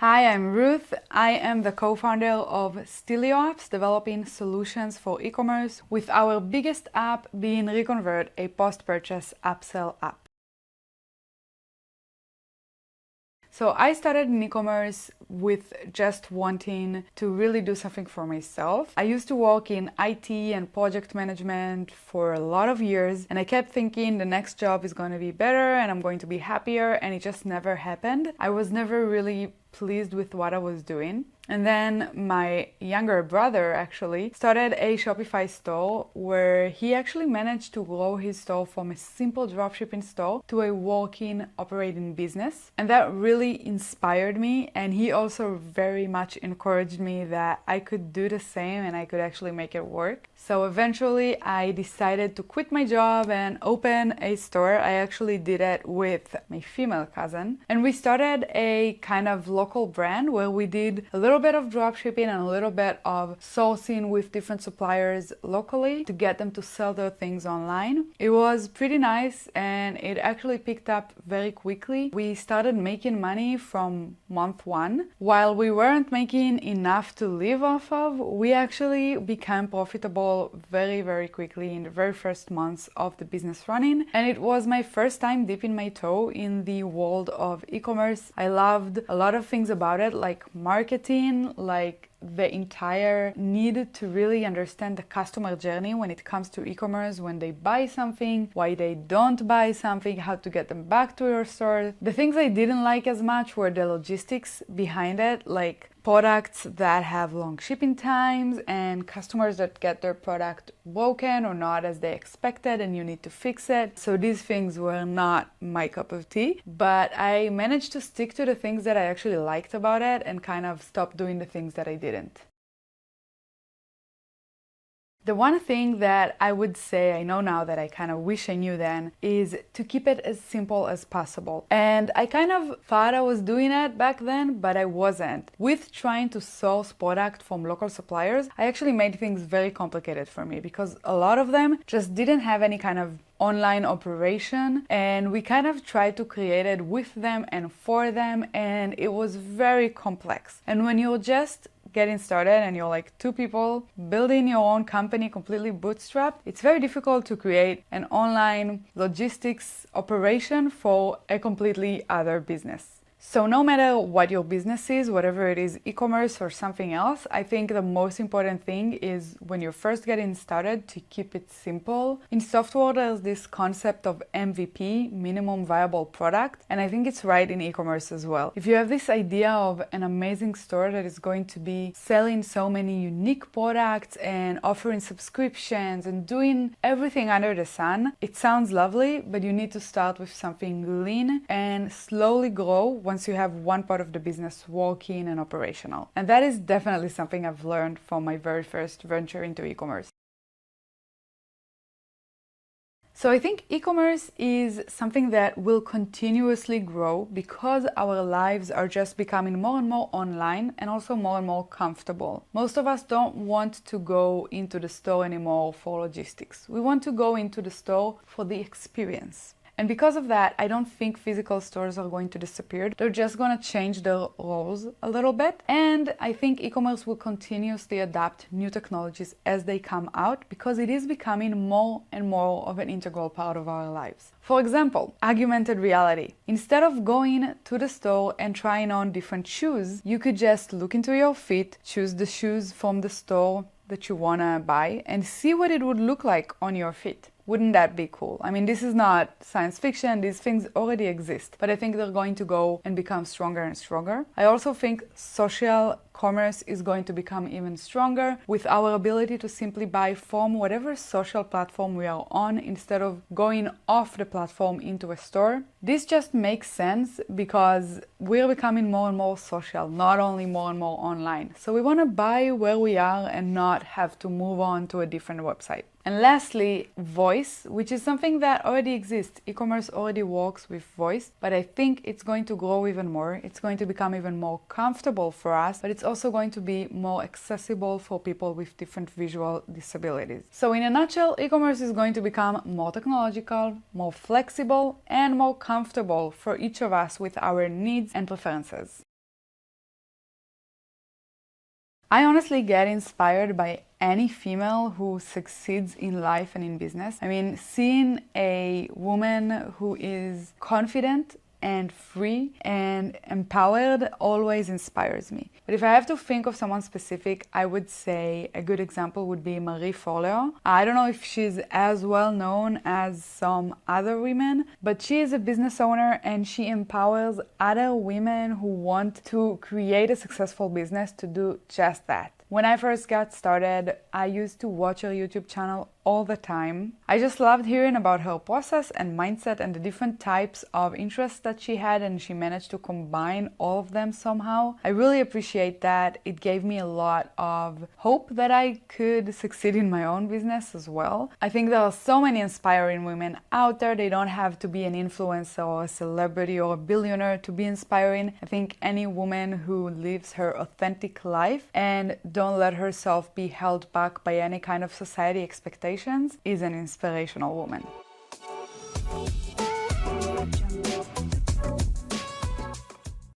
Hi, I'm Ruth. I am the co-founder of StilyoApps, developing solutions for e-commerce, with our biggest app being Reconvert, a post-purchase upsell app. So I started in e-commerce with just wanting to really do something for myself. I used to work in IT and project management for a lot of years, and I kept thinking the next job is going to be better and I'm going to be happier, and it just never happened. I was never really pleased with what I was doing. And then my younger brother actually started a Shopify store where he actually managed to grow his store from a simple dropshipping store to a working, operating business. And that really inspired me, and he also very much encouraged me that I could do the same and I could actually make it work. So eventually I decided to quit my job and open a store. I actually did it with my female cousin, and we started a kind of local brand where we did a little bit of dropshipping and a little bit of sourcing with different suppliers locally to get them to sell their things online. It was pretty nice and it actually picked up very quickly. We started making money from month one. While we weren't making enough to live off of, we actually became profitable very, very quickly in the very first months of the business running. And it was my first time dipping my toe in the world of e-commerce. I loved a lot of things about it, like marketing, like the entire need to really understand the customer journey when it comes to e-commerce, when they buy something, why they don't buy something, how to get them back to your store. The things I didn't like as much were the logistics behind it, like products that have long shipping times and customers that get their product broken or not as they expected and you need to fix it. So these things were not my cup of tea, but I managed to stick to the things that I actually liked about it and kind of stop doing the things that I didn't. The one thing that I would say, I know now that I kind of wish I knew then, is to keep it as simple as possible. And I kind of thought I was doing it back then, but I wasn't. With trying to source product from local suppliers, I actually made things very complicated for me because a lot of them just didn't have any kind of online operation, and we kind of tried to create it with them and for them, and it was very complex. And when you're just getting started and you're like two people building your own company completely bootstrapped, it's very difficult to create an online logistics operation for a completely other business. So no matter what your business is, whatever it is, e-commerce or something else, I think the most important thing is when you're first getting started to keep it simple. In software, there's this concept of MVP, minimum viable product, and I think it's right in e-commerce as well. If you have this idea of an amazing store that is going to be selling so many unique products and offering subscriptions and doing everything under the sun, it sounds lovely, but you need to start with something lean and slowly grow once you have one part of the business working and operational. And that is definitely something I've learned from my very first venture into e-commerce. So I think e-commerce is something that will continuously grow because our lives are just becoming more and more online and also more and more comfortable. Most of us don't want to go into the store anymore for logistics. We want to go into the store for the experience. And because of that, I don't think physical stores are going to disappear. They're just going to change their roles a little bit. And I think e-commerce will continuously adapt new technologies as they come out because it is becoming more and more of an integral part of our lives. For example, augmented reality. Instead of going to the store and trying on different shoes, you could just look into your feet, choose the shoes from the store that you want to buy, and see what it would look like on your feet. Wouldn't that be cool? I mean, this is not science fiction, these things already exist, but I think they're going to go and become stronger and stronger. I also think social commerce is going to become even stronger with our ability to simply buy from whatever social platform we are on instead of going off the platform into a store. This just makes sense because we're becoming more and more social, not only more and more online. So we want to buy where we are and not have to move on to a different website. And lastly, voice, which is something that already exists. E-commerce already works with voice, but I think it's going to grow even more. It's going to become even more comfortable for us, but it's also going to be more accessible for people with different visual disabilities. So in a nutshell, e-commerce is going to become more technological, more flexible, and more comfortable for each of us with our needs and preferences. I honestly get inspired by any female who succeeds in life and in business. I mean, seeing a woman who is confident and free and empowered always inspires me. But if I have to think of someone specific, I would say a good example would be Marie Forleo. I don't know if she's as well known as some other women, but she is a business owner and she empowers other women who want to create a successful business to do just that. When I first got started, I used to watch her YouTube channel all the time. I just loved hearing about her process and mindset and the different types of interests that she had, and she managed to combine all of them somehow. I really appreciate that. It gave me a lot of hope that I could succeed in my own business as well. I think there are so many inspiring women out there. They don't have to be an influencer or a celebrity or a billionaire to be inspiring. I think any woman who lives her authentic life and don't let herself be held back by any kind of society expectations is an inspirational woman.